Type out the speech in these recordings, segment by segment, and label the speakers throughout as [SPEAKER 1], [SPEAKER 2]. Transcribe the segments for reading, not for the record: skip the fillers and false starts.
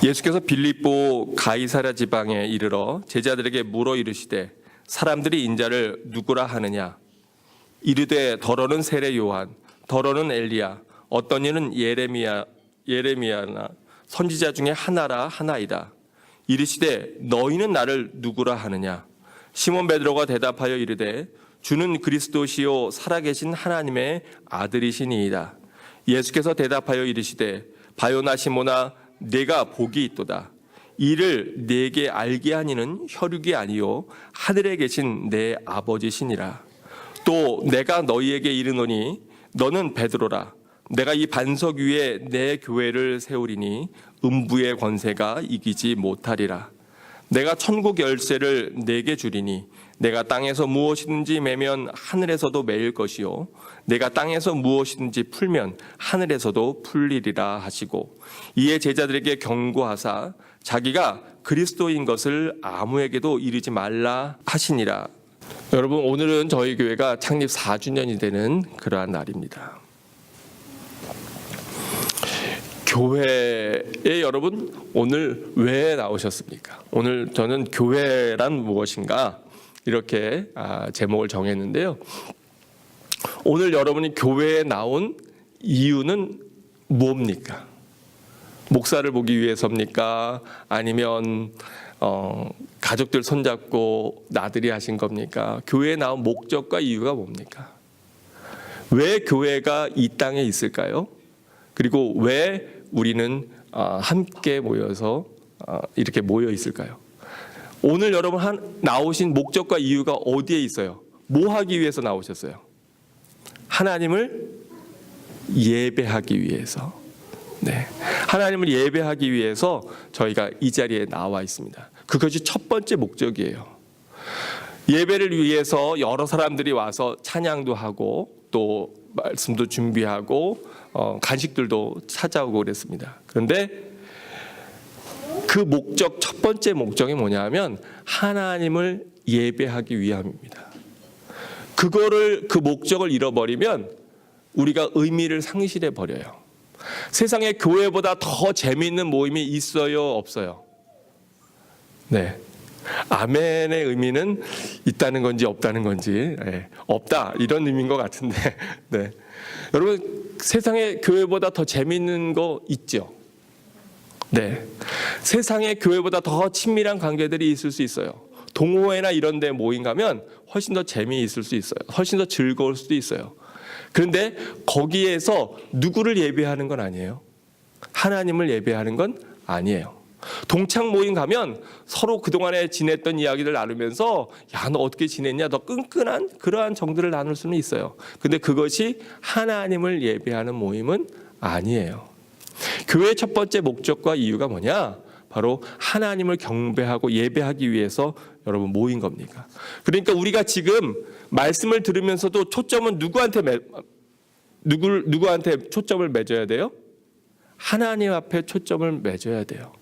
[SPEAKER 1] 예수께서 빌립보 가이사랴 지방에 이르러 제자들에게 물어 이르시되 사람들이 인자를 누구라 하느냐? 이르되 더러는 세례 요한, 더러는 엘리야, 어떤 이는 예레미야나 선지자 중에 하나라 하나이다. 이르시되 너희는 나를 누구라 하느냐? 시몬 베드로가 대답하여 이르되 주는 그리스도시요 살아계신 하나님의 아들이시니이다. 예수께서 대답하여 이르시되 바요나 시몬아 내가 복이 있도다. 이를 내게 알게 하니는 혈육이 아니요 하늘에 계신 내 아버지시니라. 또 내가 너희에게 이르노니 너는 베드로라. 내가 이 반석 위에 내 교회를 세우리니 음부의 권세가 이기지 못하리라. 내가 천국 열쇠를 내게 주리니 내가 땅에서 무엇이든지 매면 하늘에서도 매일 것이요 내가 땅에서 무엇이든지 풀면 하늘에서도 풀리리라 하시고 이에 제자들에게 경고하사 자기가 그리스도인 것을 아무에게도 이르지 말라 하시니라. 여러분, 오늘은 저희 교회가 창립 4주년이 되는 그러한 날입니다. 교회에 여러분 오늘 왜 나오셨습니까? 오늘 저는 교회란 무엇인가 이렇게 제목을 정했는데요. 오늘 여러분이 교회에 나온 이유는 뭡니까? 목사를 보기 위해서입니까? 아니면 가족들 손잡고 나들이 하신 겁니까? 교회에 나온 목적과 이유가 뭡니까? 왜 교회가 이 땅에 있을까요? 그리고 왜 우리는 함께 모여서 이렇게 모여 있을까요? 오늘 여러분 나오신 목적과 이유가 어디에 있어요? 뭐 하기 위해서 나오셨어요? 하나님을 예배하기 위해서. 네, 하나님을 예배하기 위해서 저희가 이 자리에 나와 있습니다. 그것이 첫 번째 목적이에요. 예배를 위해서 여러 사람들이 와서 찬양도 하고 또 말씀도 준비하고 간식들도 찾아오고 그랬습니다. 그런데 그 목적, 첫 번째 목적이 뭐냐면 하나님을 예배하기 위함입니다. 그 목적을 잃어버리면 우리가 의미를 상실해 버려요. 세상에 교회보다 더 재미있는 모임이 있어요, 없어요? 네. 아멘의 의미는 있다는 건지 없다는 건지, 네. 없다 이런 의미인 것 같은데, 네. 여러분, 세상에 교회보다 더 재미있는 거 있죠? 네. 세상에 교회보다 더 친밀한 관계들이 있을 수 있어요. 동호회나 이런 데 모임 가면 훨씬 더 재미있을 수 있어요. 훨씬 더 즐거울 수도 있어요. 그런데 거기에서 누구를 예배하는 건 아니에요. 하나님을 예배하는 건 아니에요. 동창 모임 가면 서로 그동안에 지냈던 이야기를 나누면서 야, 너 어떻게 지냈냐? 더 끈끈한 그러한 정들을 나눌 수는 있어요. 근데 그것이 하나님을 예배하는 모임은 아니에요. 교회의 첫 번째 목적과 이유가 뭐냐? 바로 하나님을 경배하고 예배하기 위해서 여러분 모인 겁니까? 그러니까 우리가 지금 말씀을 들으면서도 초점은 누구한테 초점을 맺어야 돼요? 하나님 앞에 초점을 맺어야 돼요.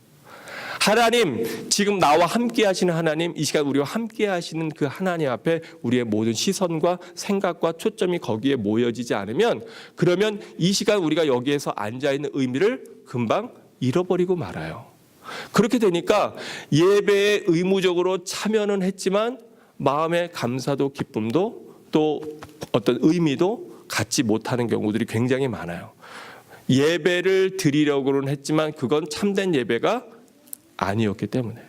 [SPEAKER 1] 하나님, 지금 나와 함께 하시는 하나님, 이 시간 우리와 함께 하시는 그 하나님 앞에 우리의 모든 시선과 생각과 초점이 거기에 모여지지 않으면, 그러면 이 시간 우리가 여기에서 앉아있는 의미를 금방 잃어버리고 말아요. 그렇게 되니까 예배에 의무적으로 참여는 했지만 마음의 감사도 기쁨도 또 어떤 의미도 갖지 못하는 경우들이 굉장히 많아요. 예배를 드리려고는 했지만 그건 참된 예배가 아니었기 때문에.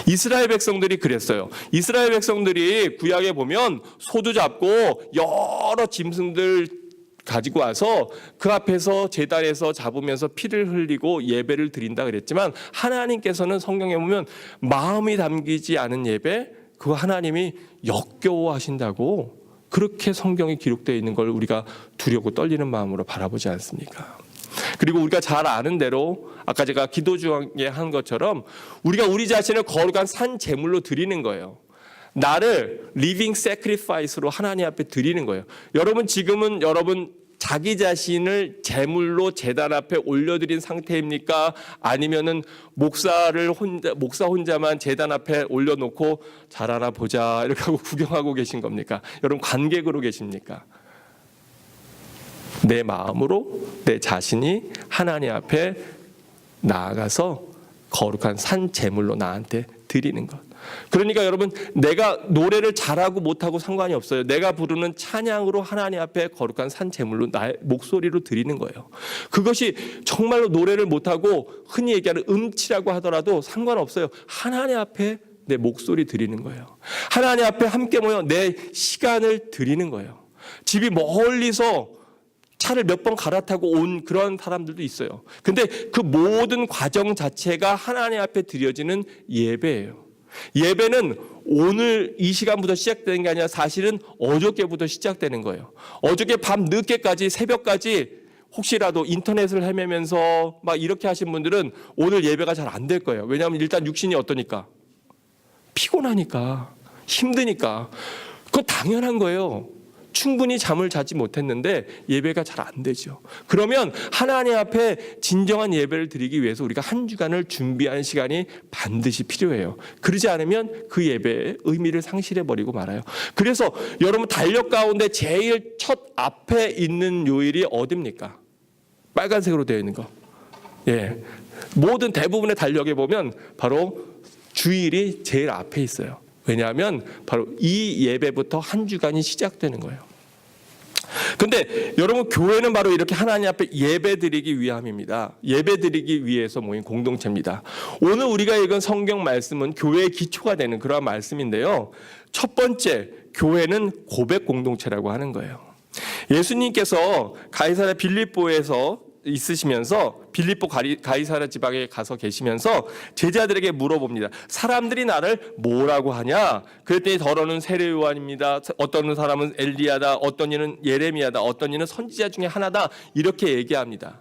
[SPEAKER 1] 이스라엘 백성들이 그랬어요. 이스라엘 백성들이 구약에 보면 소도 잡고 여러 짐승들 가지고 와서 그 앞에서 제단에서 잡으면서 피를 흘리고 예배를 드린다 그랬지만 하나님께서는 성경에 보면 마음이 담기지 않은 예배, 그거 하나님이 역겨워하신다고 그렇게 성경에 기록되어 있는 걸 우리가 두려고 떨리는 마음으로 바라보지 않습니까? 그리고 우리가 잘 아는 대로 아까 제가 기도 중에 한 것처럼 우리가 우리 자신을 거룩한 산 제물로 드리는 거예요. 나를 리빙 세크리파이스로 하나님 앞에 드리는 거예요. 여러분, 지금은 여러분 자기 자신을 제물로 제단 앞에 올려드린 상태입니까? 아니면은 목사 혼자만 제단 앞에 올려놓고 잘 알아보자 이렇게 하고 구경하고 계신 겁니까? 여러분, 관객으로 계십니까? 내 마음으로 내 자신이 하나님 앞에 나아가서 거룩한 산 제물로 나한테 드리는 것. 그러니까 여러분, 내가 노래를 잘하고 못하고 상관이 없어요. 내가 부르는 찬양으로 하나님 앞에 거룩한 산 제물로 나의 목소리로 드리는 거예요. 그것이 정말로 노래를 못하고 흔히 얘기하는 음치라고 하더라도 상관없어요. 하나님 앞에 내 목소리 드리는 거예요. 하나님 앞에 함께 모여 내 시간을 드리는 거예요. 집이 멀리서 차를 몇 번 갈아타고 온 그런 사람들도 있어요. 근데 그 모든 과정 자체가 하나님 앞에 드려지는 예배예요. 예배는 오늘 이 시간부터 시작되는 게 아니라 사실은 어저께부터 시작되는 거예요. 어저께 밤 늦게까지, 새벽까지 혹시라도 인터넷을 헤매면서 막 이렇게 하신 분들은 오늘 예배가 잘 안 될 거예요. 왜냐하면 일단 육신이 어떠니까? 피곤하니까, 힘드니까. 그건 당연한 거예요. 충분히 잠을 자지 못했는데 예배가 잘 안 되죠. 그러면 하나님 앞에 진정한 예배를 드리기 위해서 우리가 한 주간을 준비하는 시간이 반드시 필요해요. 그러지 않으면 그 예배의 의미를 상실해버리고 말아요. 그래서 여러분, 달력 가운데 제일 첫 앞에 있는 요일이 어딥니까? 빨간색으로 되어 있는 거. 예, 모든 대부분의 달력에 보면 바로 주일이 제일 앞에 있어요. 왜냐하면 바로 이 예배부터 한 주간이 시작되는 거예요. 근데 여러분, 교회는 바로 이렇게 하나님 앞에 예배드리기 위함입니다. 예배드리기 위해서 모인 공동체입니다. 오늘 우리가 읽은 성경 말씀은 교회의 기초가 되는 그러한 말씀인데요. 첫 번째, 교회는 고백 공동체라고 하는 거예요. 예수님께서 가이사랴 빌립보에서 있으시면서 빌립보 가이사랴 지방에 가서 계시면서 제자들에게 물어봅니다. 사람들이 나를 뭐라고 하냐? 그랬더니 더러는 세례 요한입니다. 어떤 사람은 엘리야다, 어떤 이는 예레미야다, 어떤 이는 선지자 중에 하나다, 이렇게 얘기합니다.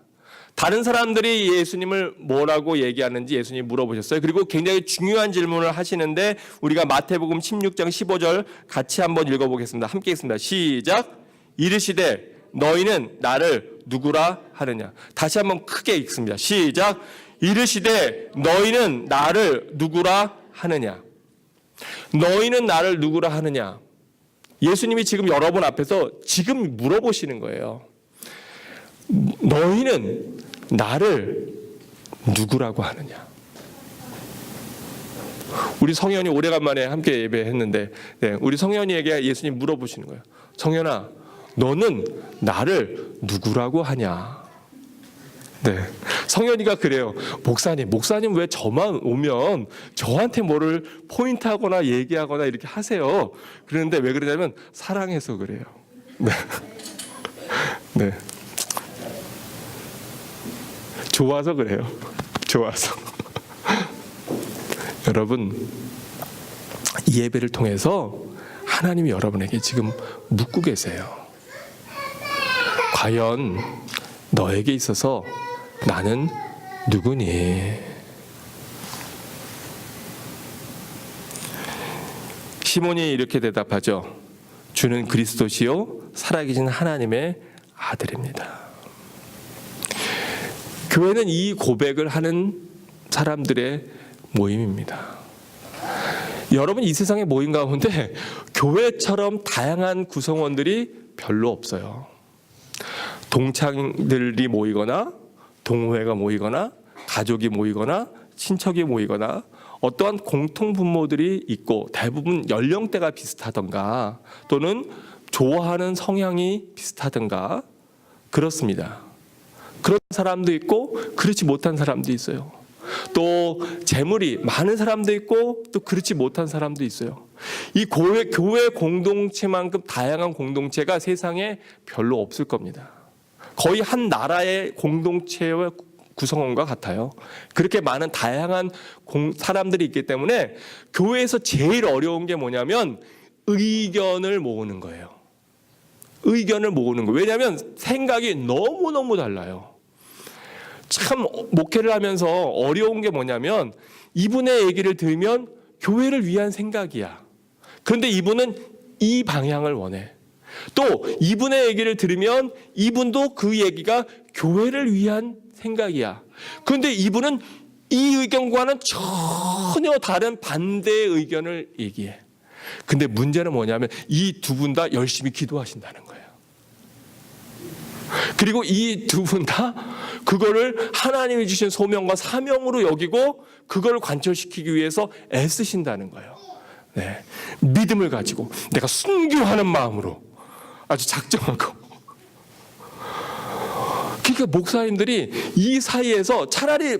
[SPEAKER 1] 다른 사람들이 예수님을 뭐라고 얘기하는지 예수님이 물어보셨어요. 그리고 굉장히 중요한 질문을 하시는데 우리가 마태복음 16장 15절 같이 한번 읽어보겠습니다. 함께 읽습니다. 시작. 이르시되 너희는 나를 누구라 하느냐. 다시 한번 크게 읽습니다. 시작. 이르시되 너희는 나를 누구라 하느냐. 너희는 나를 누구라 하느냐. 예수님이 지금 여러분 앞에서 지금 물어보시는 거예요. 너희는 나를 누구라고 하느냐. 우리 성현이 오래간만에 함께 예배했는데 우리 성현이에게 예수님 물어보시는 거예요. 성현아, 너는 나를 누구라고 하냐? 네, 성현이가 그래요. 목사님 왜 저만 오면 저한테 뭐를 포인트하거나 얘기하거나 이렇게 하세요? 그러는데 왜 그러냐면 사랑해서 그래요. 네, 네, 좋아서 그래요. 좋아서. 여러분, 이 예배를 통해서 하나님이 여러분에게 지금 묻고 계세요. 과연 너에게 있어서 나는 누구니? 시몬이 이렇게 대답하죠. 주는 그리스도시요 살아계신 하나님의 아들입니다. 교회는 이 고백을 하는 사람들의 모임입니다. 여러분, 이 세상의 모임 가운데 교회처럼 다양한 구성원들이 별로 없어요. 동창들이 모이거나 동호회가 모이거나 가족이 모이거나 친척이 모이거나 어떠한 공통 분모들이 있고 대부분 연령대가 비슷하던가 또는 좋아하는 성향이 비슷하던가 그렇습니다. 그런 사람도 있고 그렇지 못한 사람도 있어요. 또 재물이 많은 사람도 있고 또 그렇지 못한 사람도 있어요. 이 교회 공동체만큼 다양한 공동체가 세상에 별로 없을 겁니다. 거의 한 나라의 공동체와 구성원과 같아요. 그렇게 많은 다양한 사람들이 있기 때문에 교회에서 제일 어려운 게 뭐냐면 의견을 모으는 거예요. 의견을 모으는 거예요. 왜냐하면 생각이 너무너무 달라요. 참 목회를 하면서 어려운 게 뭐냐면 이분의 얘기를 들으면 교회를 위한 생각이야. 그런데 이분은 이 방향을 원해. 또 이분의 얘기를 들으면 이분도 그 얘기가 교회를 위한 생각이야. 그런데 이분은 이 의견과는 전혀 다른 반대의 의견을 얘기해. 근데 문제는 뭐냐면 이 두 분 다 열심히 기도하신다는 거예요. 그리고 이 두 분 다 그거를 하나님이 주신 소명과 사명으로 여기고 그걸 관철시키기 위해서 애쓰신다는 거예요. 네. 믿음을 가지고 내가 순교하는 마음으로 아주 작정하고. 그러니까 목사님들이 이 사이에서 차라리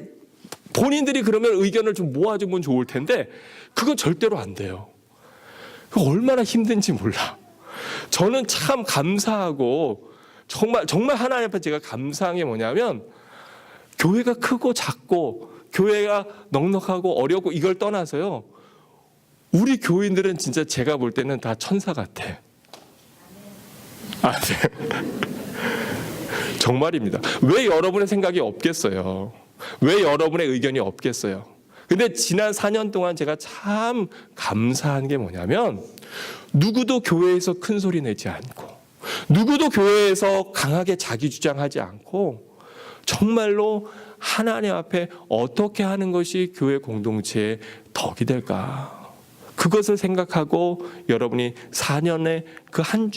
[SPEAKER 1] 본인들이 그러면 의견을 좀 모아주면 좋을 텐데 그건 절대로 안 돼요. 얼마나 힘든지 몰라. 저는 참 감사하고 정말 하나님 앞에 제가 감사한 게 뭐냐면 교회가 크고 작고 교회가 넉넉하고 어렵고 이걸 떠나서요. 우리 교인들은 진짜 제가 볼 때는 다 천사 같아. 네. 정말입니다. 왜 여러분의 생각이 없겠어요? 왜 여러분의 의견이 없겠어요? 근데 지난 4년 동안 제가 참 감사한 게 뭐냐면 누구도 교회에서 큰 소리 내지 않고 누구도 교회에서 강하게 자기 주장하지 않고 정말로 하나님 앞에 어떻게 하는 것이 교회 공동체의 덕이 될까? 그것을 생각하고 여러분이 4년에 그 한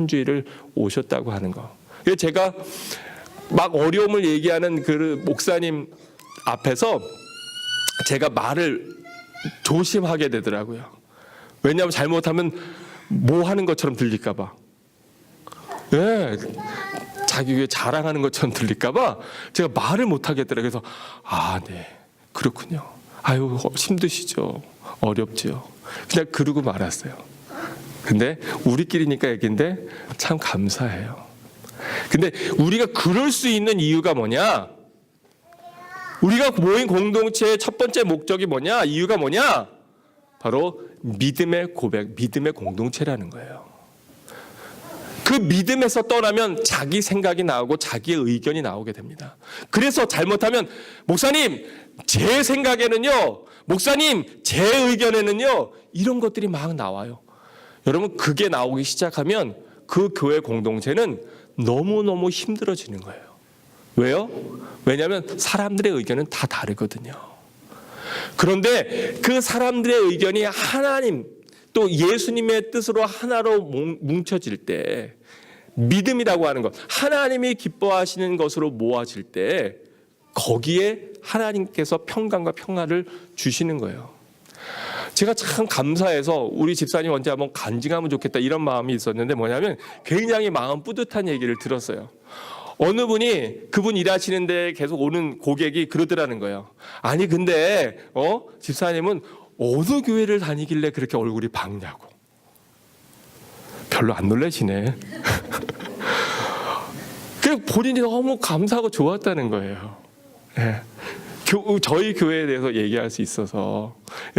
[SPEAKER 1] 주일을 오셨다고 하는 거. 제가 막 어려움을 얘기하는 그 목사님 앞에서 제가 말을 조심하게 되더라고요. 왜냐하면 잘못하면 뭐 하는 것처럼 들릴까 봐. 네, 자기 위해 자랑하는 것처럼 들릴까 봐 제가 말을 못 하겠더라고요. 그래서 네, 그렇군요. 아유, 힘드시죠. 어렵죠. 그냥 그러고 말았어요. 근데 우리끼리니까 얘기인데 참 감사해요. 근데 우리가 그럴 수 있는 이유가 뭐냐? 우리가 모인 공동체의 첫 번째 목적이 뭐냐? 이유가 뭐냐? 바로 믿음의 고백, 믿음의 공동체라는 거예요. 그 믿음에서 떠나면 자기 생각이 나오고 자기의 의견이 나오게 됩니다. 그래서 잘못하면 목사님 제 생각에는요, 목사님 제 의견에는요, 이런 것들이 막 나와요. 여러분 그게 나오기 시작하면 그 교회 공동체는 너무너무 힘들어지는 거예요. 왜요? 왜냐하면 사람들의 의견은 다 다르거든요. 그런데 그 사람들의 의견이 하나님 또 예수님의 뜻으로 하나로 뭉쳐질 때 믿음이라고 하는 것, 하나님이 기뻐하시는 것으로 모아질 때 거기에 하나님께서 평강과 평화를 주시는 거예요. 제가 참 감사해서 우리 집사님 언제 한번 간증하면 좋겠다 이런 마음이 있었는데 뭐냐면 굉장히 마음 뿌듯한 얘기를 들었어요. 어느 분이 그분 일하시는데 계속 오는 고객이 그러더라는 거예요. 아니 근데 집사님은 어느 교회를 다니길래 그렇게 얼굴이 밝냐고. 별로 안 놀라시네. 그 본인이 너무 감사하고 좋았다는 거예요. 네. 저희 교회에 대해서 얘기할 수 있어서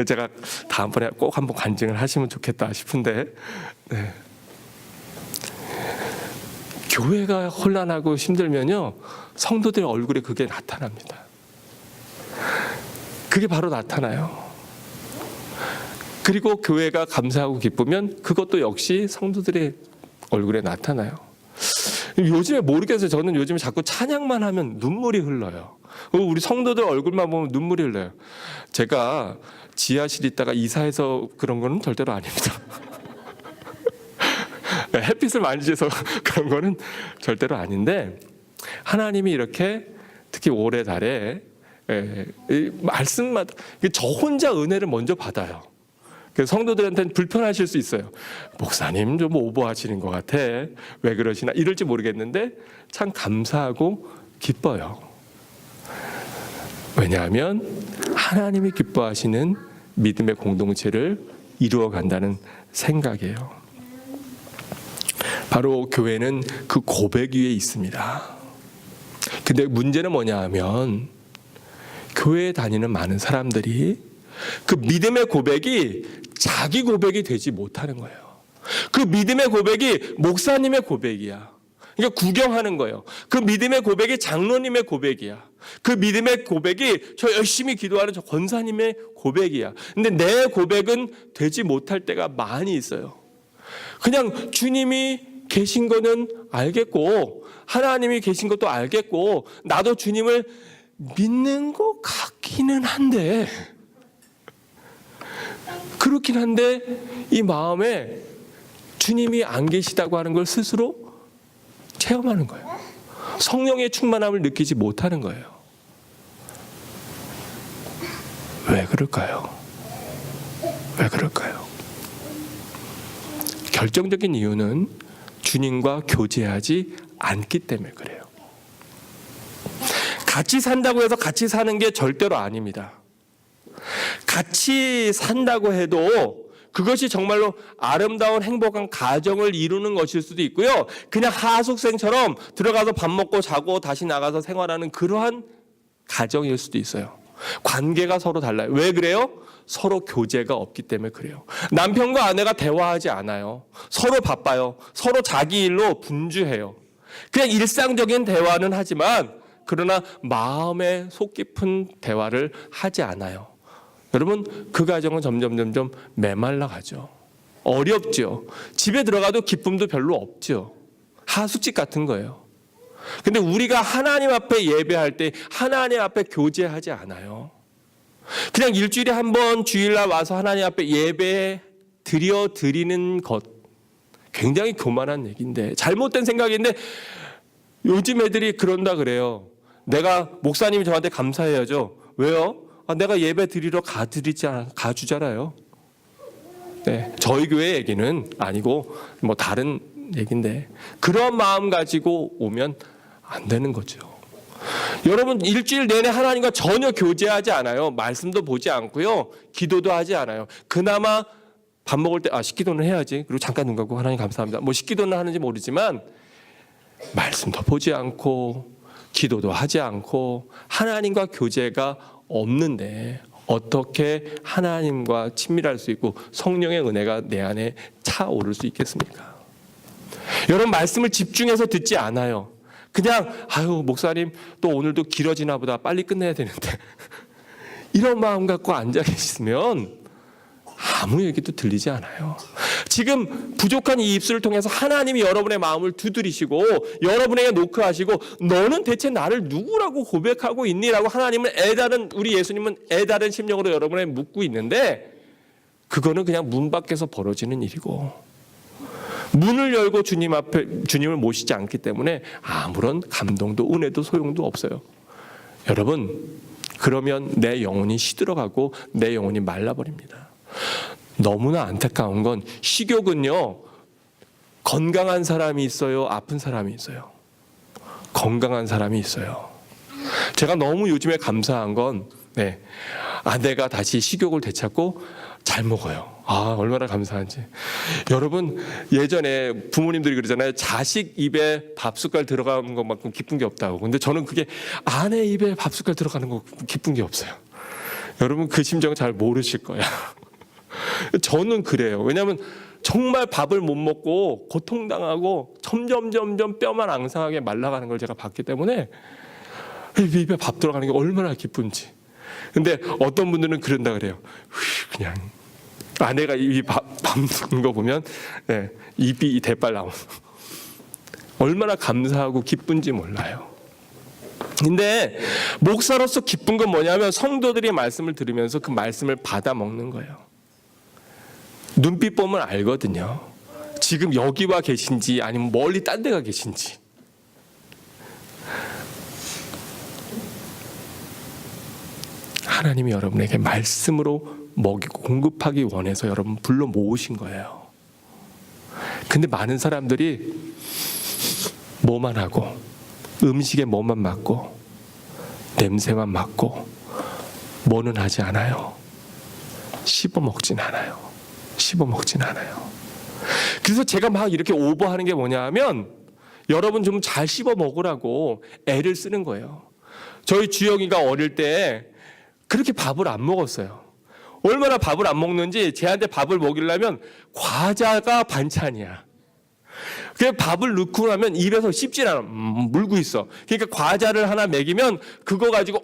[SPEAKER 1] 제가 다음번에 꼭 한번 간증을 하시면 좋겠다 싶은데, 네. 교회가 혼란하고 힘들면요, 성도들의 얼굴에 그게 나타납니다. 그게 바로 나타나요. 그리고 교회가 감사하고 기쁘면 그것도 역시 성도들의 얼굴에 나타나요. 요즘에 모르겠어요. 저는 요즘에 자꾸 찬양만 하면 눈물이 흘러요. 우리 성도들 얼굴만 보면 눈물이 흘러요. 제가 지하실에 있다가 이사해서 그런 거는 절대로 아닙니다. 햇빛을 많이 쬐서 그런 거는 절대로 아닌데, 하나님이 이렇게 특히 올해 달에 말씀마다 저 혼자 은혜를 먼저 받아요. 그래서 성도들한테는 불편하실 수 있어요. 목사님 좀 오버하시는 것 같아. 왜 그러시나 이럴지 모르겠는데 참 감사하고 기뻐요. 왜냐하면 하나님이 기뻐하시는 믿음의 공동체를 이루어 간다는 생각이에요. 바로 교회는 그 고백 위에 있습니다. 근데 문제는 뭐냐 하면 교회에 다니는 많은 사람들이 그 믿음의 고백이 자기 고백이 되지 못하는 거예요. 그 믿음의 고백이 목사님의 고백이야. 그러니까 구경하는 거예요. 그 믿음의 고백이 장로님의 고백이야. 그 믿음의 고백이 저 열심히 기도하는 저 권사님의 고백이야. 근데 내 고백은 되지 못할 때가 많이 있어요. 그냥 주님이 계신 거는 알겠고 하나님이 계신 것도 알겠고 나도 주님을 믿는 것 같기는 한데, 그렇긴 한데 이 마음에 주님이 안 계시다고 하는 걸 스스로 체험하는 거예요. 성령의 충만함을 느끼지 못하는 거예요. 왜 그럴까요? 왜 그럴까요? 결정적인 이유는 주님과 교제하지 않기 때문에 그래요. 같이 산다고 해서 같이 사는 게 절대로 아닙니다. 같이 산다고 해도 그것이 정말로 아름다운 행복한 가정을 이루는 것일 수도 있고요. 그냥 하숙생처럼 들어가서 밥 먹고 자고 다시 나가서 생활하는 그러한 가정일 수도 있어요. 관계가 서로 달라요. 왜 그래요? 서로 교제가 없기 때문에 그래요. 남편과 아내가 대화하지 않아요. 서로 바빠요. 서로 자기 일로 분주해요. 그냥 일상적인 대화는 하지만 그러나 마음의 속 깊은 대화를 하지 않아요. 여러분, 그 가정은 점점 메말라 가죠. 어렵죠. 집에 들어가도 기쁨도 별로 없죠. 하숙집 같은 거예요. 근데 우리가 하나님 앞에 예배할 때 하나님 앞에 교제하지 않아요. 그냥 일주일에 한 번 주일날 와서 하나님 앞에 예배 드리는 것, 굉장히 교만한 얘기인데, 잘못된 생각인데 요즘 애들이 그런다 그래요. 내가 목사님이 저한테 감사해야죠. 왜요? 내가 예배 드리러 가주잖아요. 네, 저희 교회 얘기는 아니고 뭐 다른 얘기인데, 그런 마음 가지고 오면 안 되는 거죠. 여러분, 일주일 내내 하나님과 전혀 교제하지 않아요. 말씀도 보지 않고요. 기도도 하지 않아요. 그나마 밥 먹을 때 식기도는 해야지. 그리고 잠깐 눈 감고 하나님 감사합니다. 뭐 식기도는 하는지 모르지만 말씀도 보지 않고 기도도 하지 않고 하나님과 교제가 없는데 어떻게 하나님과 친밀할 수 있고 성령의 은혜가 내 안에 차오를 수 있겠습니까? 여러분, 말씀을 집중해서 듣지 않아요. 그냥 목사님 또 오늘도 길어지나 보다, 빨리 끝내야 되는데 이런 마음 갖고 앉아 계시면 아무 얘기도 들리지 않아요. 지금 부족한 이 입술을 통해서 하나님이 여러분의 마음을 두드리시고 여러분에게 노크하시고 너는 대체 나를 누구라고 고백하고 있니라고 우리 예수님은 애다른 심령으로 여러분에 묻고 있는데, 그거는 그냥 문 밖에서 벌어지는 일이고 문을 열고 주님을 모시지 않기 때문에 아무런 감동도 은혜도 소용도 없어요. 여러분, 그러면 내 영혼이 시들어가고 내 영혼이 말라버립니다. 너무나 안타까운 건 식욕은요, 건강한 사람이 있어요, 아픈 사람이 있어요. 건강한 사람이 있어요. 제가 너무 요즘에 감사한 건 아내가 다시 식욕을 되찾고 잘 먹어요. 얼마나 감사한지. 여러분, 예전에 부모님들이 그러잖아요. 자식 입에 밥숟갈 들어가는 것만큼 기쁜 게 없다고. 근데 저는 그게 아내 입에 밥숟갈 들어가는 거 기쁜 게 없어요. 여러분, 그 심정 잘 모르실 거야. 저는 그래요. 왜냐하면 정말 밥을 못 먹고 고통당하고 점점 뼈만 앙상하게 말라가는 걸 제가 봤기 때문에 입에 밥 들어가는 게 얼마나 기쁜지. 근데 어떤 분들은 그런다 그래요. 그냥 아내가 입이 밥 먹는 거 보면 입이 대빨 나오는, 얼마나 감사하고 기쁜지 몰라요. 근데 목사로서 기쁜 건 뭐냐면 성도들이 말씀을 들으면서 그 말씀을 받아 먹는 거예요. 눈빛 보면 알거든요. 지금 여기 와 계신지 아니면 멀리 딴 데가 계신지. 하나님이 여러분에게 말씀으로 먹이고 공급하기 원해서 여러분 불러 모으신 거예요. 근데 많은 사람들이 뭐만 하고 음식에 뭐만 맡고 냄새만 맡고 뭐는 하지 않아요. 씹어 먹진 않아요. 그래서 제가 막 이렇게 오버하는 게 뭐냐 하면 여러분 좀 잘 씹어 먹으라고 애를 쓰는 거예요. 저희 주영이가 어릴 때 그렇게 밥을 안 먹었어요. 얼마나 밥을 안 먹는지 쟤한테 밥을 먹이려면 과자가 반찬이야. 그래서 밥을 넣고 나면 입에서 씹질 않아. 물고 있어. 그러니까 과자를 하나 먹이면 그거 가지고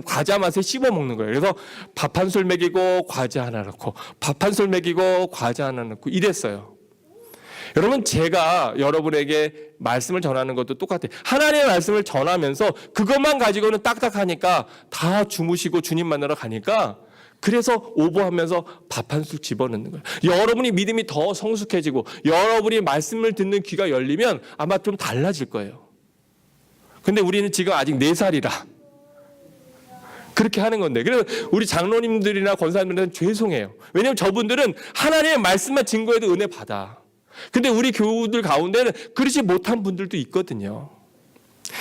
[SPEAKER 1] 과자 맛에 씹어 먹는 거예요. 그래서 밥 한 술 먹이고 과자 하나 넣고 밥 한 술 먹이고 과자 하나 넣고 이랬어요. 여러분, 제가 여러분에게 말씀을 전하는 것도 똑같아요. 하나님의 말씀을 전하면서 그것만 가지고는 딱딱하니까 다 주무시고 주님 만나러 가니까 그래서 오버하면서 밥 한 술 집어넣는 거예요. 여러분이 믿음이 더 성숙해지고 여러분이 말씀을 듣는 귀가 열리면 아마 좀 달라질 거예요. 근데 우리는 지금 아직 4살이라 그렇게 하는 건데, 그래서 우리 장로님들이나 권사님들은 죄송해요. 왜냐하면 저분들은 하나님의 말씀만 증거해도 은혜 받아. 근데 우리 교우들 가운데는 그렇지 못한 분들도 있거든요.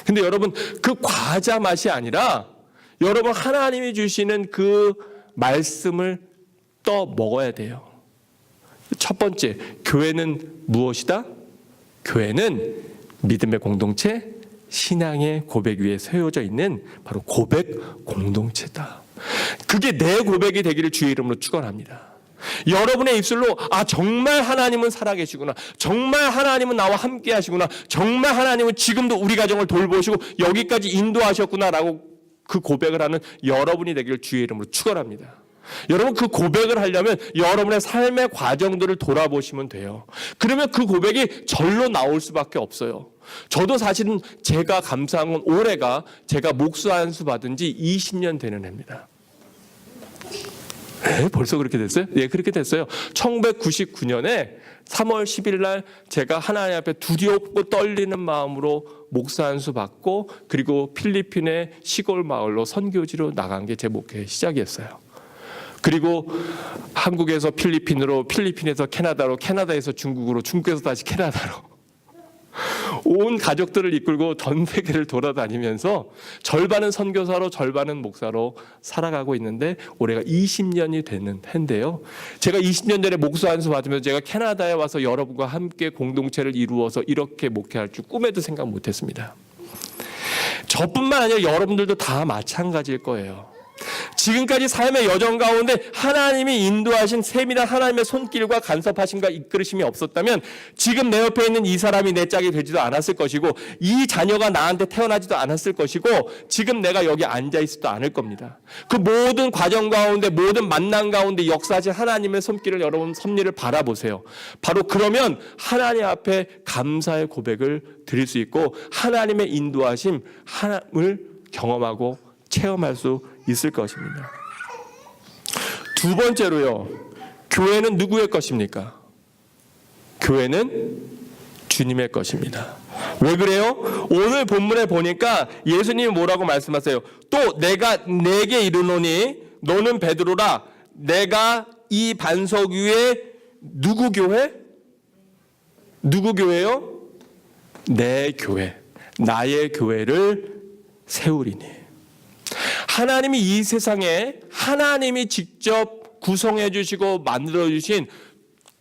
[SPEAKER 1] 근데 여러분, 그 과자 맛이 아니라 여러분 하나님이 주시는 그 말씀을 떠 먹어야 돼요. 첫 번째, 교회는 무엇이다? 교회는 믿음의 공동체, 신앙의 고백 위에 세워져 있는 바로 고백 공동체다. 그게 내 고백이 되기를 주의 이름으로 축원합니다. 여러분의 입술로 정말 하나님은 살아계시구나, 정말 하나님은 나와 함께 하시구나, 정말 하나님은 지금도 우리 가정을 돌보시고 여기까지 인도하셨구나라고 그 고백을 하는 여러분이 되기를 주의 이름으로 축원합니다. 여러분, 그 고백을 하려면 여러분의 삶의 과정들을 돌아보시면 돼요. 그러면 그 고백이 절로 나올 수밖에 없어요. 저도 사실은 제가 감사한 건 올해가 제가 목수 안수 받은 지 20년 되는 해입니다. 벌써 그렇게 됐어요? 예, 그렇게 됐어요. 1999년에 3월 10일 날 제가 하나님 앞에 두렵고 떨리는 마음으로 목사 안수 받고, 그리고 필리핀의 시골 마을로 선교지로 나간 게 제 목회의 시작이었어요. 그리고 한국에서 필리핀으로, 필리핀에서 캐나다로, 캐나다에서 중국으로, 중국에서 다시 캐나다로 온 가족들을 이끌고 전 세계를 돌아다니면서 절반은 선교사로 절반은 목사로 살아가고 있는데, 올해가 20년이 되는 해인데요. 제가 20년 전에 목수 안수 받으면서 제가 캐나다에 와서 여러분과 함께 공동체를 이루어서 이렇게 목회할 줄 꿈에도 생각 못했습니다. 저뿐만 아니라 여러분들도 다 마찬가지일 거예요. 지금까지 삶의 여정 가운데 하나님이 인도하신 세밀한 하나님의 손길과 간섭하심과 이끌으심이 없었다면 지금 내 옆에 있는 이 사람이 내 짝이 되지도 않았을 것이고, 이 자녀가 나한테 태어나지도 않았을 것이고, 지금 내가 여기 앉아있지도 않을 겁니다. 그 모든 과정 가운데, 모든 만남 가운데 역사하신 하나님의 손길을 여러분 섭리를 바라보세요. 바로 그러면 하나님 앞에 감사의 고백을 드릴 수 있고, 하나님의 인도하심, 하나님을 경험하고 체험할 수 있을 것입니다. 두 번째로요, 교회는 누구의 것입니까? 교회는 주님의 것입니다. 왜 그래요? 오늘 본문에 보니까 예수님이 뭐라고 말씀하세요? 또 내가 내게 이르노니 너는 베드로라, 내가 이 반석 위에 누구 교회? 누구 교회요? 내 교회, 나의 교회를 세우리니. 하나님이 이 세상에 하나님이 직접 구성해 주시고 만들어 주신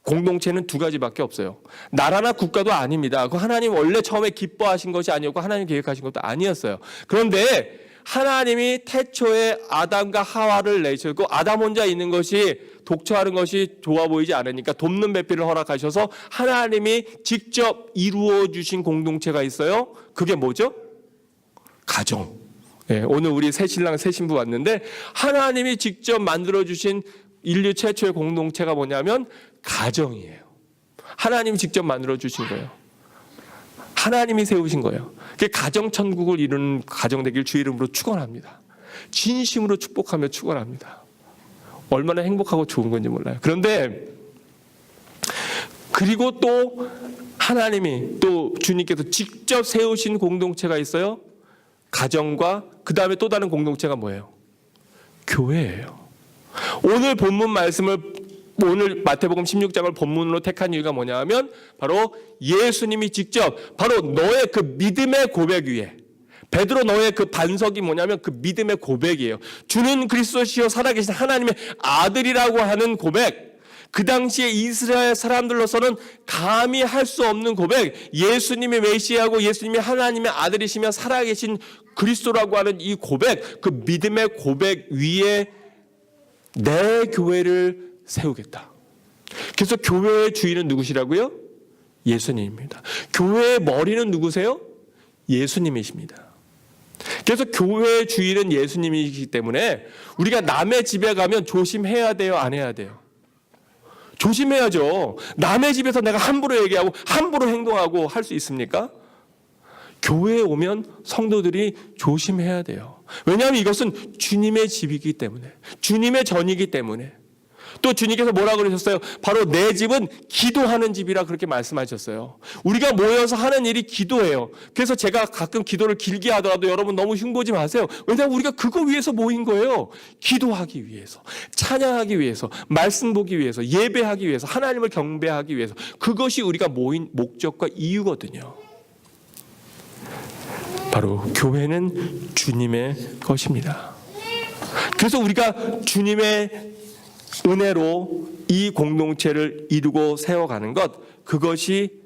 [SPEAKER 1] 공동체는 두 가지밖에 없어요. 나라나 국가도 아닙니다. 그 하나님 원래 처음에 기뻐하신 것이 아니었고 하나님 계획하신 것도 아니었어요. 그런데 하나님이 태초에 아담과 하와를 내셨고, 아담 혼자 있는 것이 독처하는 것이 좋아 보이지 않으니까 돕는 배필을 허락하셔서 하나님이 직접 이루어 주신 공동체가 있어요. 그게 뭐죠? 가정. 네, 오늘 우리 새 신랑 새 신부 왔는데 하나님이 직접 만들어주신 인류 최초의 공동체가 뭐냐면 가정이에요. 하나님이 직접 만들어주신 거예요. 하나님이 세우신 거예요. 그게 가정천국을 이루는 가정 되길 주의 이름으로 축원합니다. 진심으로 축복하며 축원합니다. 얼마나 행복하고 좋은 건지 몰라요. 그런데 그리고 또 하나님이, 또 주님께서 직접 세우신 공동체가 있어요. 가정과 그 다음에 또 다른 공동체가 뭐예요? 교회예요. 오늘 본문 말씀을, 오늘 마태복음 16장을 본문으로 택한 이유가 뭐냐 하면 바로 예수님이 직접 바로 너의 그 믿음의 고백 위에, 베드로 너의 그 반석이 뭐냐면 그 믿음의 고백이에요. 주는 그리스도시요 살아계신 하나님의 아들이라고 하는 고백. 그 당시에 이스라엘 사람들로서는 감히 할 수 없는 고백, 예수님이 메시아고 예수님이 하나님의 아들이시며 살아계신 그리스도라고 하는 이 고백, 그 믿음의 고백 위에 내 교회를 세우겠다. 그래서 교회의 주인은 누구시라고요? 예수님입니다. 교회의 머리는 누구세요? 예수님이십니다. 그래서 교회의 주인은 예수님이시기 때문에 우리가 남의 집에 가면 조심해야 돼요, 안 해야 돼요? 조심해야죠. 남의 집에서 내가 함부로 얘기하고 함부로 행동하고 할 수 있습니까? 교회에 오면 성도들이 조심해야 돼요. 왜냐하면 이것은 주님의 집이기 때문에, 주님의 전이기 때문에. 또 주님께서 뭐라 그러셨어요? 바로 내 집은 기도하는 집이라 그렇게 말씀하셨어요. 우리가 모여서 하는 일이 기도예요. 그래서 제가 가끔 기도를 길게 하더라도 여러분 너무 흉보지 마세요. 왜냐하면 우리가 그거 위해서 모인 거예요. 기도하기 위해서, 찬양하기 위해서, 말씀 보기 위해서, 예배하기 위해서, 하나님을 경배하기 위해서. 그것이 우리가 모인 목적과 이유거든요. 바로 교회는 주님의 것입니다. 그래서 우리가 주님의 은혜로 이 공동체를 이루고 세워가는 것, 그것이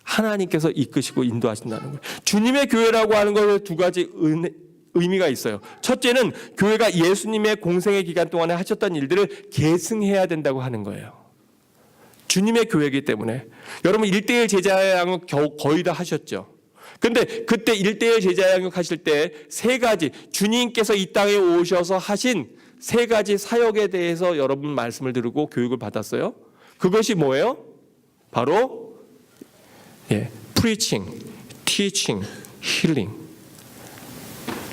[SPEAKER 1] 하나님께서 이끄시고 인도하신다는 거예요. 주님의 교회라고 하는 것에 두 가지 의미가 있어요. 첫째는 교회가 예수님의 공생의 기간 동안에 하셨던 일들을 계승해야 된다고 하는 거예요. 주님의 교회이기 때문에. 여러분 1:1 제자 양육 거의 다 하셨죠. 근데 그때 1:1 제자 양육 하실 때 세 가지, 주님께서 이 땅에 오셔서 하신 세 가지 사역에 대해서 여러분 말씀을 들고 교육을 받았어요. 그것이 뭐예요? 바로 preaching, teaching, healing.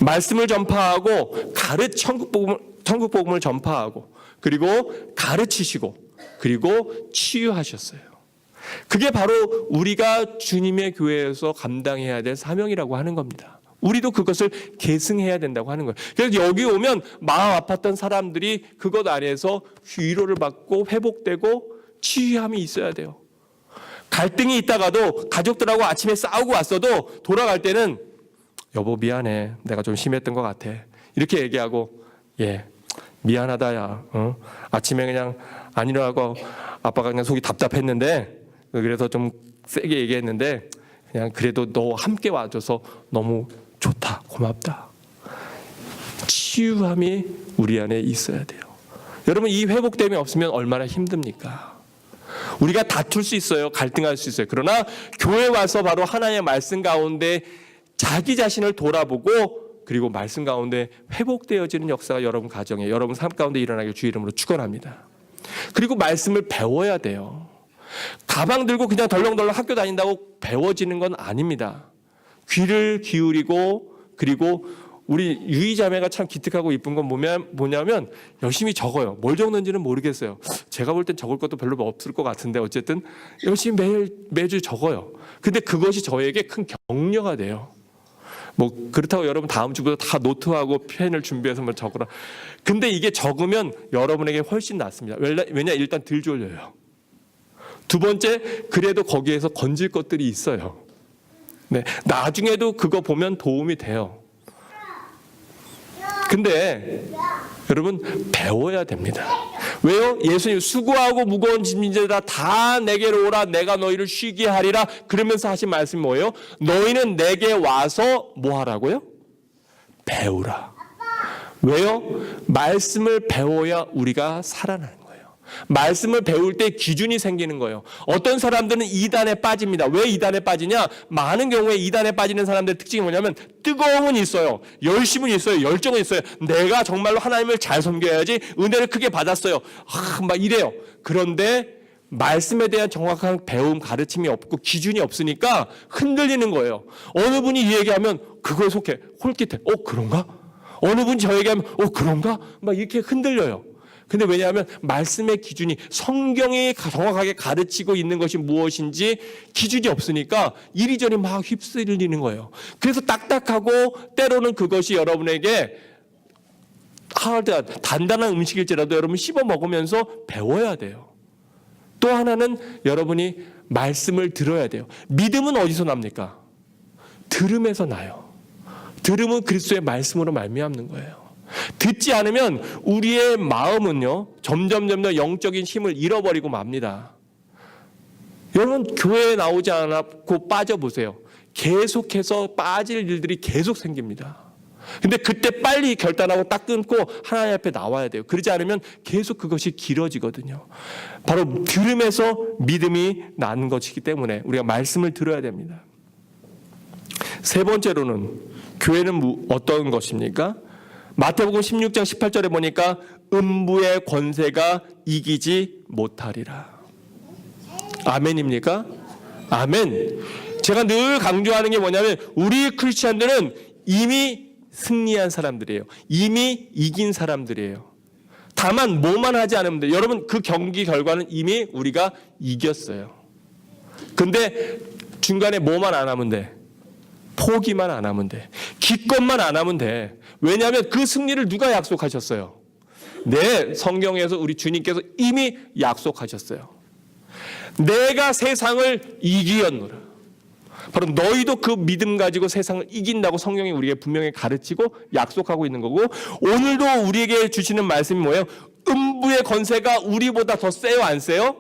[SPEAKER 1] 말씀을 전파하고 천국 복음을 전파하고, 그리고 가르치시고, 그리고 치유하셨어요. 그게 바로 우리가 주님의 교회에서 감당해야 될 사명이라고 하는 겁니다. 우리도 그것을 계승해야 된다고 하는 거예요. 그래서 여기 오면 마음 아팠던 사람들이 그것 안에서 위로를 받고 회복되고 치유함이 있어야 돼요. 갈등이 있다가도 가족들하고 아침에 싸우고 왔어도 돌아갈 때는 여보 미안해, 내가 좀 심했던 것 같아, 이렇게 얘기하고, 미안하다 야, 아침에 그냥 안 일어나고 아빠가 그냥 속이 답답했는데 그래서 좀 세게 얘기했는데 그냥 그래도 너 함께 와줘서 너무 좋다, 고맙다. 치유함이 우리 안에 있어야 돼요. 여러분 이 회복됨이 없으면 얼마나 힘듭니까? 우리가 다툴 수 있어요. 갈등할 수 있어요. 그러나 교회 와서 바로 하나님의 말씀 가운데 자기 자신을 돌아보고, 그리고 말씀 가운데 회복되어지는 역사가 여러분 가정에, 여러분 삶 가운데 일어나길 주 이름으로 축원합니다. 그리고 말씀을 배워야 돼요. 가방 들고 그냥 덜렁덜렁 학교 다닌다고 배워지는 건 아닙니다. 귀를 기울이고, 그리고 우리 유이자매가 참 기특하고 이쁜 건 뭐냐면 열심히 적어요. 뭘 적는지는 모르겠어요. 제가 볼 땐 적을 것도 별로 없을 것 같은데 어쨌든 열심히 매주 적어요. 근데 그것이 저에게 큰 격려가 돼요. 뭐 그렇다고 여러분 다음 주부터 다 노트하고 펜을 준비해서 뭐 적으라. 근데 이게 적으면 여러분에게 훨씬 낫습니다. 왜냐 일단 덜 졸려요. 두 번째, 그래도 거기에서 건질 것들이 있어요. 나중에도 그거 보면 도움이 돼요. 근데 여러분 배워야 됩니다. 왜요? 예수님 수고하고 무거운 짐진자들아 다 내게로 오라, 내가 너희를 쉬게 하리라. 그러면서 하신 말씀이 뭐예요? 너희는 내게 와서 뭐 하라고요? 배우라. 왜요? 말씀을 배워야 우리가 살아나는 거예요. 말씀을 배울 때 기준이 생기는 거예요. 어떤 사람들은 이단에 빠집니다. 왜 이단에 빠지냐? 많은 경우에 이단에 빠지는 사람들의 특징이 뭐냐면 뜨거움은 있어요. 열심은 있어요. 열정은 있어요. 내가 정말로 하나님을 잘 섬겨야지, 은혜를 크게 받았어요. 막 이래요. 그런데 말씀에 대한 정확한 배움, 가르침이 없고 기준이 없으니까 흔들리는 거예요. 어느 분이 이 얘기하면 그거에 속해 홀깃해. 그런가? 어느 분이 저 얘기하면 그런가? 막 이렇게 흔들려요. 근데 왜냐하면 말씀의 기준이, 성경이 정확하게 가르치고 있는 것이 무엇인지 기준이 없으니까 이리저리 막 휩쓸리는 거예요. 그래서 딱딱하고 때로는 그것이 여러분에게 단단한 음식일지라도 여러분 씹어 먹으면서 배워야 돼요. 또 하나는 여러분이 말씀을 들어야 돼요. 믿음은 어디서 납니까? 들음에서 나요. 들음은 그리스도의 말씀으로 말미암는 거예요. 듣지 않으면 우리의 마음은요 점점 영적인 힘을 잃어버리고 맙니다. 여러분 교회에 나오지 않고 빠져보세요. 계속해서 빠질 일들이 계속 생깁니다. 근데 그때 빨리 결단하고 딱 끊고 하나님 앞에 나와야 돼요. 그러지 않으면 계속 그것이 길어지거든요. 바로 들음에서 믿음이 나는 것이기 때문에 우리가 말씀을 들어야 됩니다. 세 번째로는 교회는 어떤 것입니까? 마태복음 16장 18절에 보니까 음부의 권세가 이기지 못하리라. 아멘입니까? 아멘. 제가 늘 강조하는 게 뭐냐면 우리 크리스찬들은 이미 승리한 사람들이에요. 이미 이긴 사람들이에요. 다만 뭐만 하지 않으면 돼요. 여러분 그 경기 결과는 이미 우리가 이겼어요. 근데 중간에 뭐만 안 하면 돼? 포기만 안 하면 돼. 기껏만 안 하면 돼. 왜냐하면 그 승리를 누가 약속하셨어요? 네, 성경에서 우리 주님께서 이미 약속하셨어요. 내가 세상을 이기었노라. 바로 너희도 그 믿음 가지고 세상을 이긴다고 성경이 우리에게 분명히 가르치고 약속하고 있는 거고, 오늘도 우리에게 주시는 말씀이 뭐예요? 음부의 권세가 우리보다 더 세요, 안 세요?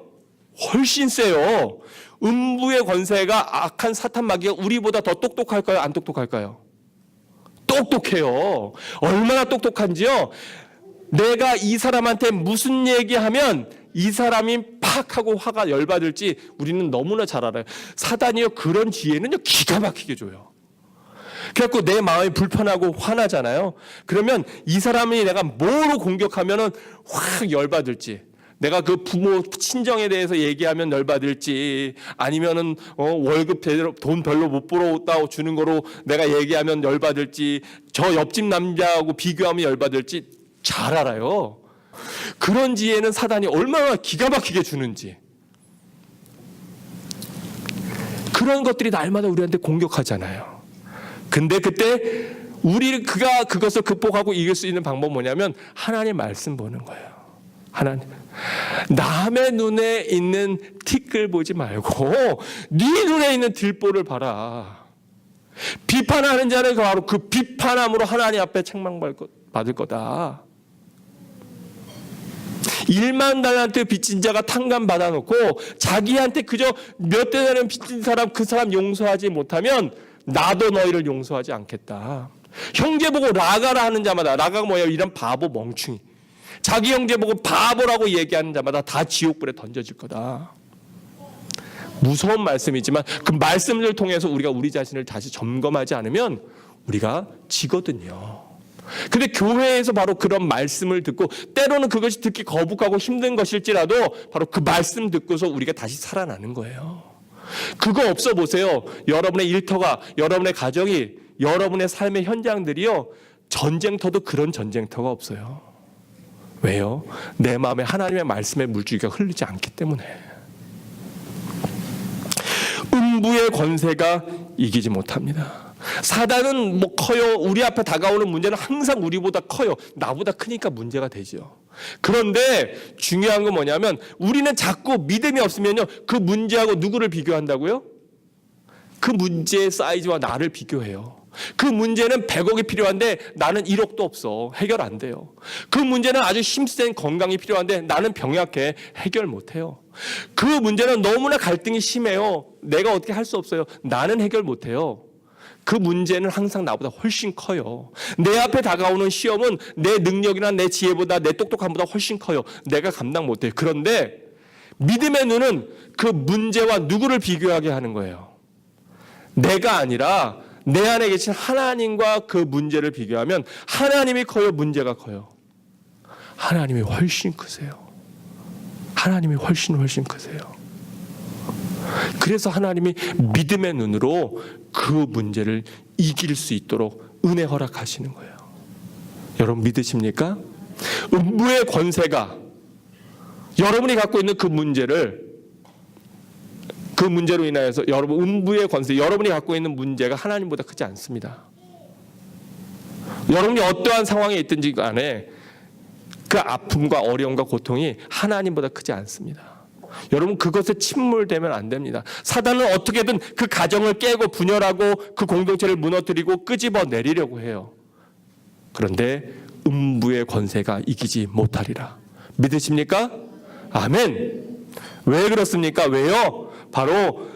[SPEAKER 1] 훨씬 세요. 음부의 권세가 악한 사탄 마귀가 우리보다 더 똑똑할까요? 안 똑똑할까요? 똑똑해요. 얼마나 똑똑한지요? 내가 이 사람한테 무슨 얘기하면 이 사람이 팍 하고 화가 열받을지 우리는 너무나 잘 알아요. 사단이요, 그런 지혜는요, 기가 막히게 줘요. 그래갖고 내 마음이 불편하고 화나잖아요. 그러면 이 사람이 내가 뭐로 공격하면은 확 열받을지, 내가 그 부모 친정에 대해서 얘기하면 열받을지, 아니면은 월급 제대로 돈 별로 못 벌어다고 주는 거로 내가 얘기하면 열받을지, 저 옆집 남자하고 비교하면 열받을지 잘 알아요. 그런 지혜는 사단이 얼마나 기가 막히게 주는지. 그런 것들이 날마다 우리한테 공격하잖아요. 근데 그때 그가 그것을 극복하고 이길 수 있는 방법은 뭐냐면 하나님의 말씀 보는 거예요. 하나님, 남의 눈에 있는 티끌 보지 말고 네 눈에 있는 들보를 봐라. 비판하는 자는 바로 그 비판함으로 하나님 앞에 책망받을 거다. 1만 달란트 빚진 자가 탕감 받아놓고 자기한테 그저 몇 대나리온 빚진 사람, 그 사람 용서하지 못하면 나도 너희를 용서하지 않겠다. 형제 보고 라가라 하는 자마다, 라가가 뭐예요? 이런 바보 멍충이. 자기 형제 보고 바보라고 얘기하는 자마다 다 지옥불에 던져질 거다. 무서운 말씀이지만 그 말씀을 통해서 우리가 우리 자신을 다시 점검하지 않으면 우리가 지거든요. 근데 교회에서 바로 그런 말씀을 듣고, 때로는 그것이 듣기 거북하고 힘든 것일지라도 바로 그 말씀 듣고서 우리가 다시 살아나는 거예요. 그거 없어 보세요. 여러분의 일터가, 여러분의 가정이, 여러분의 삶의 현장들이요, 전쟁터도 그런 전쟁터가 없어요. 왜요? 내 마음에 하나님의 말씀의 물줄기가 흐르지 않기 때문에. 음부의 권세가 이기지 못합니다. 사단은 뭐 커요. 우리 앞에 다가오는 문제는 항상 우리보다 커요. 나보다 크니까 문제가 되죠. 그런데 중요한 건 뭐냐면 우리는 자꾸 믿음이 없으면요, 그 문제하고 누구를 비교한다고요? 그 문제의 사이즈와 나를 비교해요. 그 문제는 100억이 필요한데 나는 1억도 없어. 해결 안 돼요. 그 문제는 아주 힘센 건강이 필요한데 나는 병약해. 해결 못 해요. 그 문제는 너무나 갈등이 심해요. 내가 어떻게 할 수 없어요. 나는 해결 못 해요. 그 문제는 항상 나보다 훨씬 커요. 내 앞에 다가오는 시험은 내 능력이나 내 지혜보다, 내 똑똑함보다 훨씬 커요. 내가 감당 못 해요. 그런데 믿음의 눈은 그 문제와 누구를 비교하게 하는 거예요? 내가 아니라 내 안에 계신 하나님과 그 문제를 비교하면 하나님이 커요, 문제가 커요? 하나님이 훨씬 크세요. 하나님이 훨씬 크세요. 그래서 하나님이 믿음의 눈으로 그 문제를 이길 수 있도록 은혜 허락하시는 거예요. 여러분 믿으십니까? 음부의 권세가 여러분이 갖고 있는 그 문제로 인하여서 여러분, 음부의 권세, 여러분이 갖고 있는 문제가 하나님보다 크지 않습니다. 여러분이 어떠한 상황에 있든지 간에 그 아픔과 어려움과 고통이 하나님보다 크지 않습니다. 여러분 그것에 침몰되면 안 됩니다. 사단은 어떻게든 그 가정을 깨고 분열하고 그 공동체를 무너뜨리고 끄집어 내리려고 해요. 그런데 음부의 권세가 이기지 못하리라. 믿으십니까? 아멘. 왜 그렇습니까? 왜요? 바로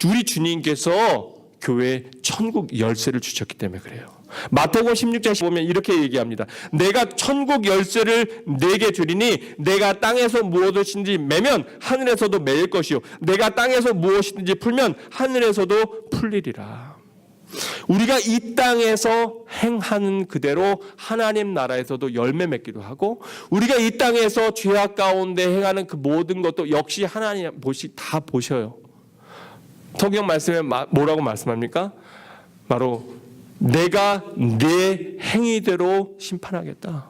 [SPEAKER 1] 우리 주님께서 교회에 천국 열쇠를 주셨기 때문에 그래요. 마태복음 16장 보면 이렇게 얘기합니다. 내가 천국 열쇠를 내게 주리니 내가 땅에서 무엇이든지 매면 하늘에서도 매일 것이요 내가 땅에서 무엇이든지 풀면 하늘에서도 풀리리라. 우리가 이 땅에서 행하는 그대로 하나님 나라에서도 열매 맺기도 하고, 우리가 이 땅에서 죄악 가운데 행하는 그 모든 것도 역시 하나님 다 보셔요. 성경 말씀에 뭐라고 말씀합니까? 바로 내가 내 행위대로 심판하겠다.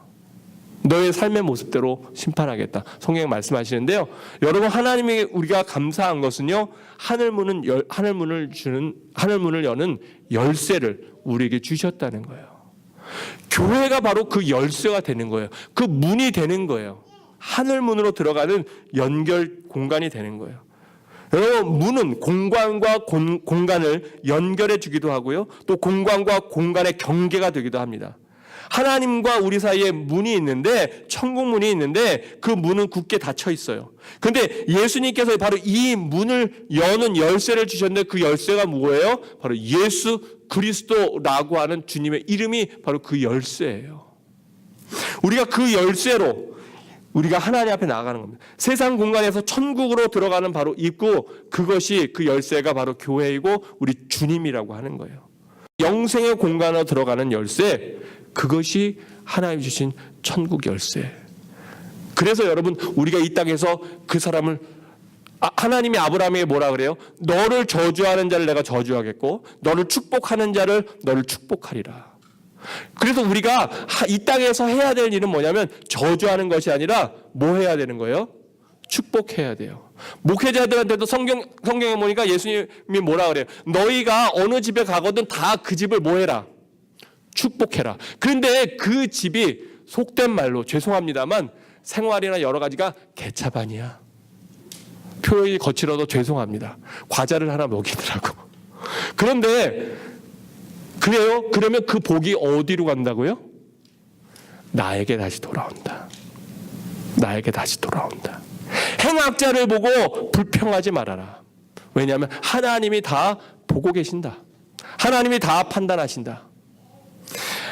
[SPEAKER 1] 너의 삶의 모습대로 심판하겠다. 성경에 말씀하시는데요. 여러분, 하나님이 우리가 감사한 것은요, 하늘 문을 여는 열쇠를 우리에게 주셨다는 거예요. 교회가 바로 그 열쇠가 되는 거예요. 그 문이 되는 거예요. 하늘 문으로 들어가는 연결 공간이 되는 거예요. 여러분, 문은 공간과 공간을 연결해 주기도 하고요, 또 공간과 공간의 경계가 되기도 합니다. 하나님과 우리 사이에 문이 있는데, 천국 문이 있는데 그 문은 굳게 닫혀 있어요. 그런데 예수님께서 바로 이 문을 여는 열쇠를 주셨는데, 그 열쇠가 뭐예요? 바로 예수 그리스도라고 하는 주님의 이름이 바로 그 열쇠예요. 우리가 그 열쇠로 우리가 하나님 앞에 나아가는 겁니다. 세상 공간에서 천국으로 들어가는 바로 입구, 그것이, 그 열쇠가 바로 교회이고 우리 주님이라고 하는 거예요. 영생의 공간으로 들어가는 열쇠, 그것이 하나님 주신 천국 열쇠. 그래서 여러분, 우리가 이 땅에서 그 사람을, 하나님이 아브라함에게 뭐라 그래요? 너를 저주하는 자를 내가 저주하겠고 너를 축복하는 자를 너를 축복하리라. 그래서 우리가 이 땅에서 해야 될 일은 뭐냐면 저주하는 것이 아니라 뭐 해야 되는 거예요? 축복해야 돼요. 목회자들한테도 성경에 보니까 예수님이 뭐라 그래요? 너희가 어느 집에 가거든 다 그 집을 뭐 해라? 축복해라. 그런데 그 집이 속된 말로 죄송합니다만 생활이나 여러 가지가 개차반이야. 표현이 거칠어도 죄송합니다. 과자를 하나 먹이더라고. 그런데 그래요? 그러면 그 복이 어디로 간다고요? 나에게 다시 돌아온다. 나에게 다시 돌아온다. 행악자를 보고 불평하지 말아라. 왜냐하면 하나님이 다 보고 계신다. 하나님이 다 판단하신다.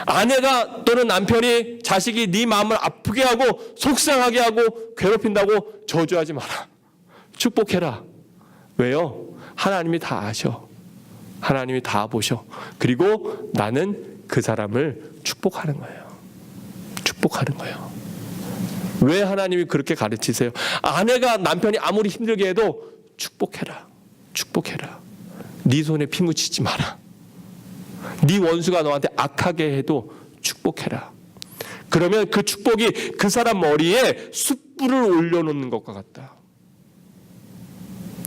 [SPEAKER 1] 아내가 또는 남편이 자식이 네 마음을 아프게 하고 속상하게 하고 괴롭힌다고 저주하지 마라. 축복해라. 왜요? 하나님이 다 아셔. 하나님이 다 보셔. 그리고 나는 그 사람을 축복하는 거예요. 축복하는 거예요. 왜 하나님이 그렇게 가르치세요? 아내가 남편이 아무리 힘들게 해도 축복해라. 축복해라. 네 손에 피 묻히지 마라. 네 원수가 너한테 악하게 해도 축복해라. 그러면 그 축복이 그 사람 머리에 숯불을 올려놓는 것과 같다.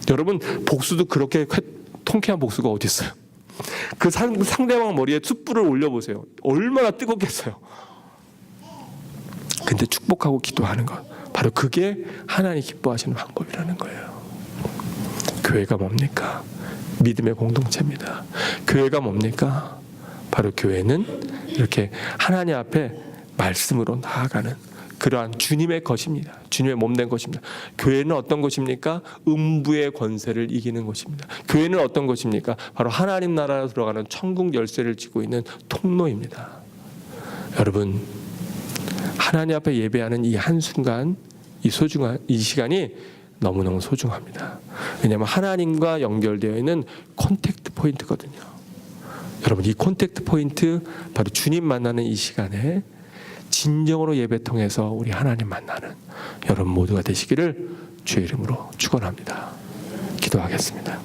[SPEAKER 1] 여러분, 복수도 그렇게 통쾌한 복수가 어디 있어요? 그 상대방 머리에 숯불을 올려보세요. 얼마나 뜨겁겠어요. 근데 축복하고 기도하는 것, 바로 그게 하나님 기뻐하시는 방법이라는 거예요. 교회가 뭡니까? 믿음의 공동체입니다. 교회가 뭡니까? 바로 교회는 이렇게 하나님 앞에 말씀으로 나아가는 그러한 주님의 것입니다. 주님의 몸된 것입니다. 교회는 어떤 것입니까? 음부의 권세를 이기는 것입니다. 교회는 어떤 것입니까? 바로 하나님 나라로 들어가는 천국 열쇠를 쥐고 있는 통로입니다. 여러분, 하나님 앞에 예배하는 이 한순간, 이 시간이 너무너무 소중합니다. 왜냐하면 하나님과 연결되어 있는 콘택트 포인트거든요. 여러분, 이 콘택트 포인트, 바로 주님 만나는 이 시간에 진정으로 예배 통해서 우리 하나님 만나는 여러분 모두가 되시기를 주의 이름으로 축원합니다. 기도하겠습니다.